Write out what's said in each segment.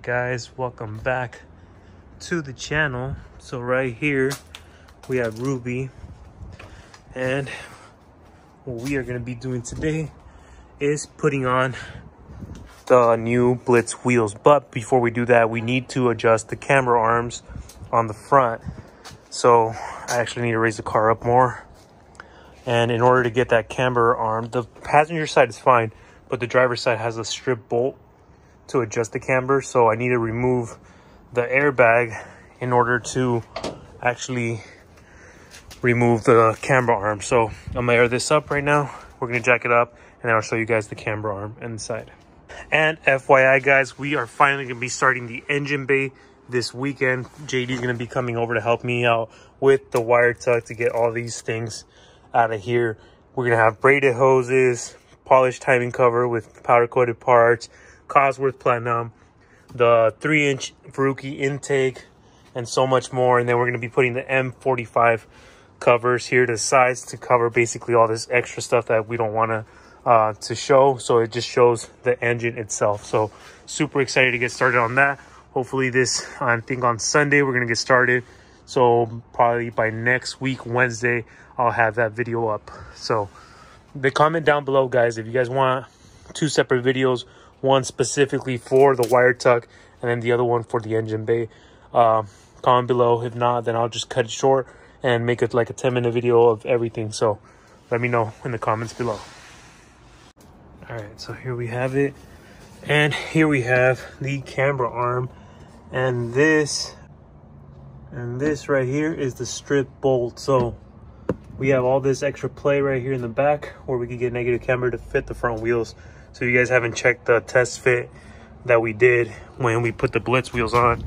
Alright guys, welcome back to the channel. So right here we have Ruby, and what we are going to be doing today is putting on the new Blitz wheels. But before we do that, we need to adjust the camber arms on the front. So I actually need to raise the car up more, and in order to get that camber arm, the passenger side is fine, but the driver's side has a strip bolt to adjust the camber. So I need to remove the airbag in order to actually remove the camber arm. So I'm gonna air this up right now. We're gonna jack it up, and then I'll show you guys the camber arm inside. And FYI guys, we are finally gonna be starting the engine bay this weekend. JD is gonna be coming over to help me out with the wire tuck to get all these things out of here. We're gonna have braided hoses, polished timing cover with powder coated parts, Cosworth Platinum, the 3-inch Verucchi intake, and so much more. And then we're going to be putting the M45 covers here to the sides to cover basically all this extra stuff that we don't want to show. So it just shows the engine itself. So super excited to get started on that. Hopefully this, I think on Sunday, we're going to get started. So probably by next week, Wednesday, I'll have that video up. So the comment down below, guys, if you guys want 2 separate videos, one specifically for the wire tuck and then the other one for the engine bay. Comment below. If not, then I'll just cut it short and make it like a 10-minute video of everything. So let me know in the comments below. All right, so here we have it, and here we have the camber arm, and this right here is the strip bolt. So we have all this extra play right here in the back where we could get negative camber to fit the front wheels. So you guys haven't checked the test fit that we did when we put the Blitz wheels on.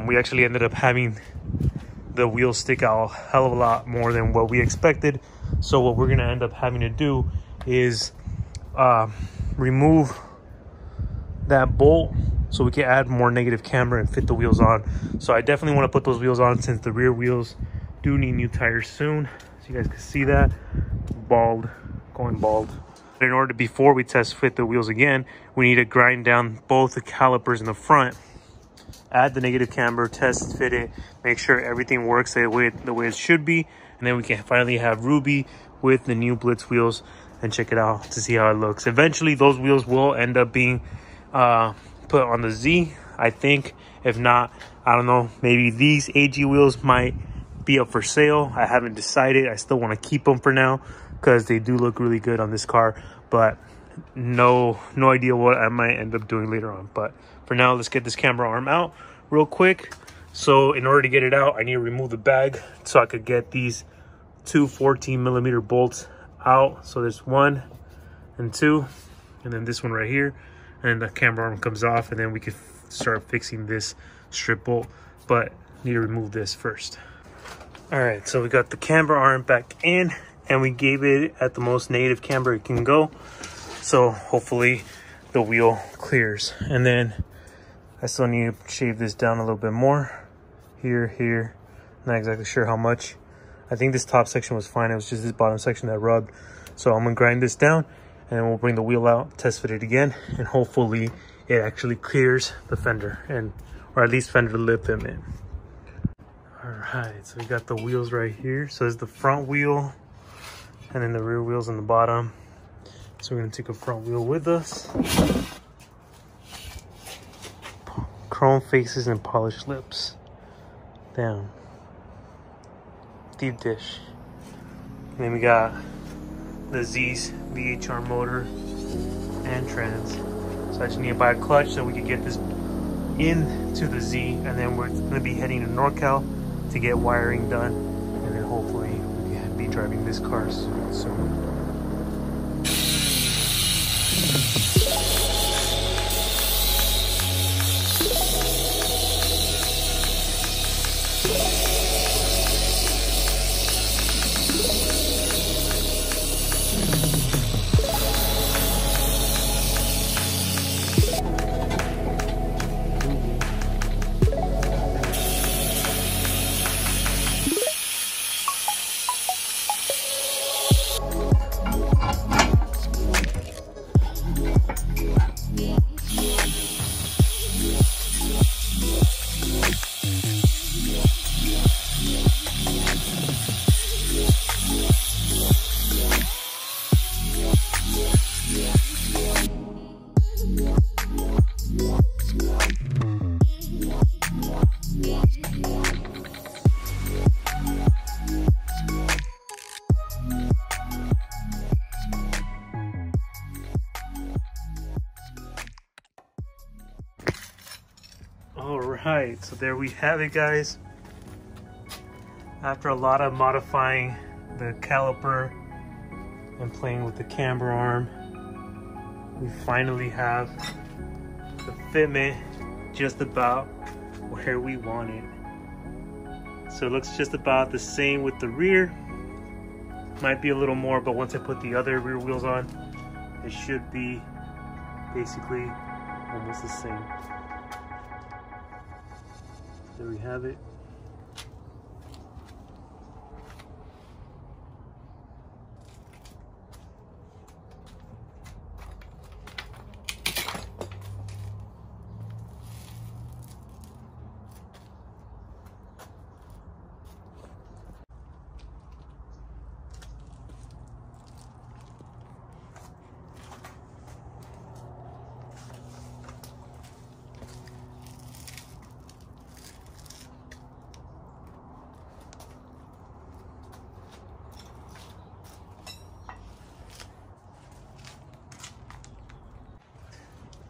We actually ended up having the wheels stick out a hell of a lot more than what we expected. So what we're gonna end up having to do is remove that bolt so we can add more negative camber and fit the wheels on. So I definitely want to put those wheels on since the rear wheels do need new tires soon. So you guys can see that, bald, going bald. In order, before we test fit the wheels again, we need to grind down both the calipers in the front, add the negative camber, test fit it, make sure everything works the way it should be, and then we can finally have Ruby with the new Blitz wheels and check it out to see how it looks. Eventually those wheels will end up being put on the Z, I think. If not, I don't know, maybe these AG wheels might be up for sale. I haven't decided. I still want to keep them for now because they do look really good on this car, but no idea what I might end up doing later on. But for now, let's get this camber arm out real quick. So in order to get it out, I need to remove the bag so I could get these 2 14mm bolts out. So there's 1 and 2, and then this one right here, and the camber arm comes off, and then we can start fixing this strip bolt, but need to remove this first. All right, so we got the camber arm back in, and we gave it at the most negative camber it can go. So hopefully the wheel clears. And then I still need to shave this down a little bit more. Here. Not exactly sure how much. I think this top section was fine. It was just this bottom section that rubbed. So I'm gonna grind this down, and then we'll bring the wheel out, test fit it again, and hopefully it actually clears the fender, or at least fender lip fitment. All right, so we got the wheels right here. So there's the front wheel, and then the rear wheels on the bottom. So we're gonna take a front wheel with us. Chrome faces and polished lips. Down. Deep dish. And then we got the Z's VHR motor and trans. So I just need to buy a clutch so we can get this into the Z, and then we're gonna be heading to NorCal to get wiring done, and then hopefully we can be driving this car soon. Alright, so there we have it, guys. After a lot of modifying the caliper and playing with the camber arm, we finally have the fitment just about where we want it. So it looks just about the same with the rear. Might be a little more, but once I put the other rear wheels on, it should be basically almost the same. There we have it.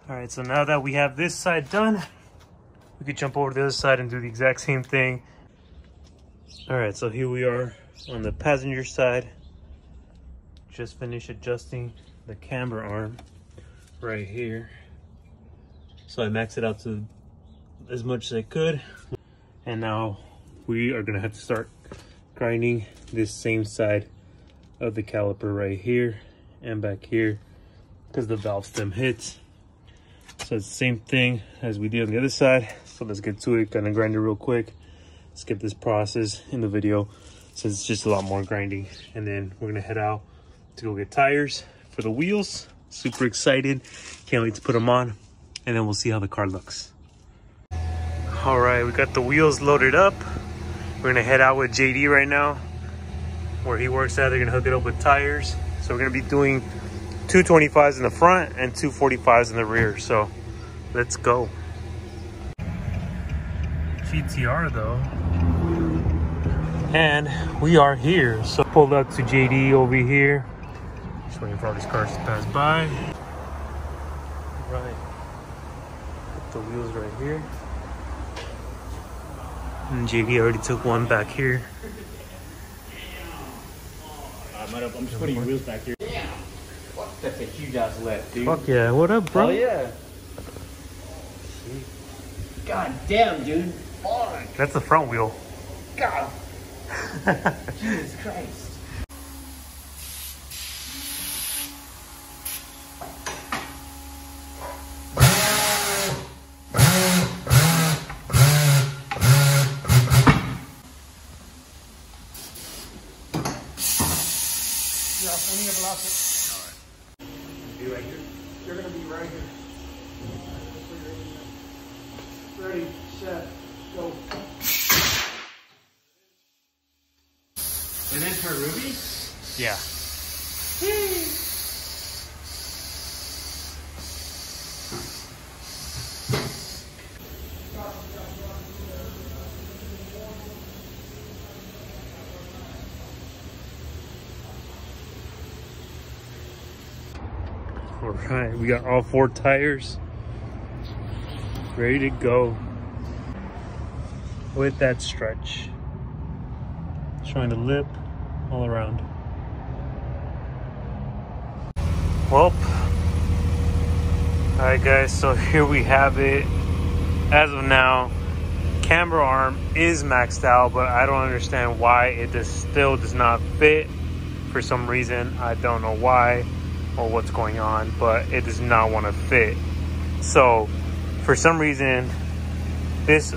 All right, so now that we have this side done, we could jump over to the other side and do the exact same thing. All right, so here we are on the passenger side. Just finished adjusting the camber arm right here. So I maxed it out to as much as I could. And now we are gonna have to start grinding this same side of the caliper right here and back here because the valve stem hits. So it's the same thing as we did on the other side. So let's get to it. Gonna grind it real quick. Skip this process in the video since it's just a lot more grinding. And then we're gonna head out to go get tires for the wheels. Super excited. Can't wait to put them on. And then we'll see how the car looks. All right, we got the wheels loaded up. We're gonna head out with JD right now. Where he works at, they're gonna hook it up with tires. So we're gonna be doing 225s in the front and 245s in the rear. So let's go. GTR though. And we are here. So pulled up to JD over here. Just waiting for all these cars to pass by. Right. Put the wheels right here. And JD already took one back here. I'm just putting your wheels back here. Yeah. That's a huge ass left, dude. Fuck yeah. What up, bro? Oh yeah. God damn, dude. Fuck. That's the front wheel. God. Jesus Christ. Be right here. You're gonna be right here. Ready, set, go. And then turn Ruby? Yeah. All right, we got all 4 tires ready to go with that stretch. Trying to lip all around. Well, all right guys, so here we have it. As of now, camber arm is maxed out, but I don't understand why it still does not fit. For some reason, I don't know why or what's going on, but it does not want to fit. So for some reason, this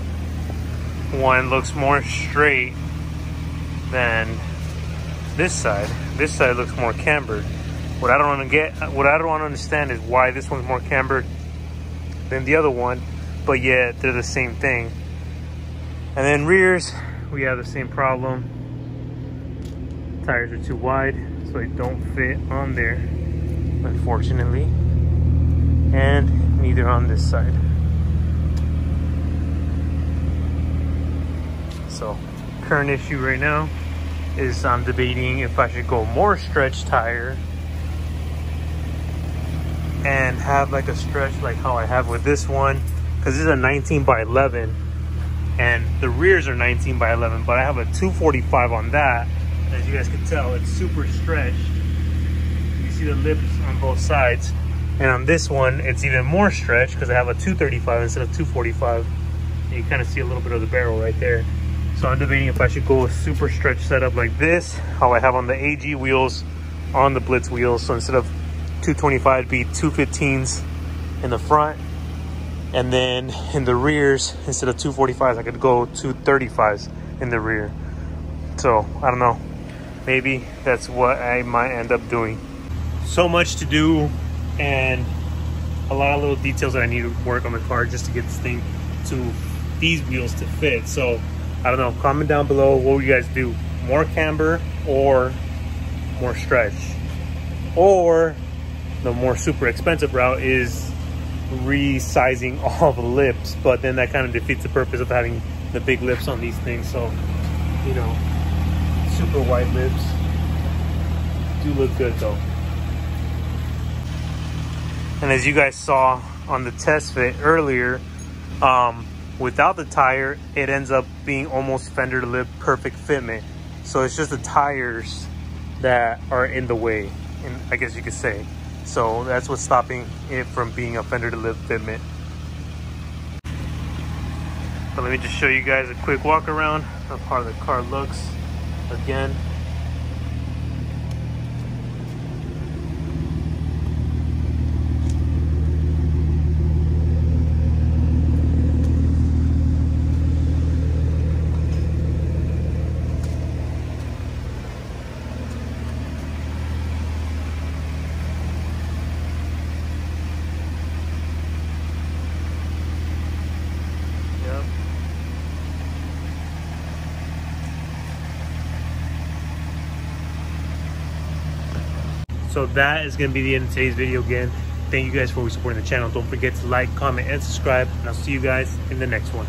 one looks more straight than this side. This side looks more cambered. What I don't understand is why this one's more cambered than the other one, but yet they're the same thing. And then rears, we have the same problem. Tires are too wide, so they don't fit on there, unfortunately. And neither on this side. So, current issue right now is I'm debating if I should go more stretch tire and have like a stretch like how I have with this one, because this is a 19 by 11 and the rears are 19 by 11, but I have a 245 on that. As you guys can tell, it's super stretched. You see the lips on both sides. And on this one, it's even more stretched because I have a 235 instead of 245. And you kind of see a little bit of the barrel right there. So I'm debating if I should go a super stretch setup like this, how I have on the AG wheels, on the Blitz wheels. So instead of 225, it'd be 215s in the front. And then in the rears, instead of 245s, I could go 235s in the rear. So I don't know. Maybe that's what I might end up doing. So much to do and a lot of little details that I need to work on the car just to get this thing to these wheels to fit. So I don't know, comment down below what you guys do. More camber or more stretch? Or the more super expensive route is resizing all the lips, but then that kind of defeats the purpose of having the big lips on these things. So, you know, super wide lips do look good though. And as you guys saw on the test fit earlier, without the tire, it ends up being almost fender to lip perfect fitment. So it's just the tires that are in the way, and I guess you could say. So that's what's stopping it from being a fender to lip fitment. But let me just show you guys a quick walk around of how the car looks again. So that is going to be the end of today's video again. Thank you guys for supporting the channel. Don't forget to like, comment, and subscribe. And I'll see you guys in the next one.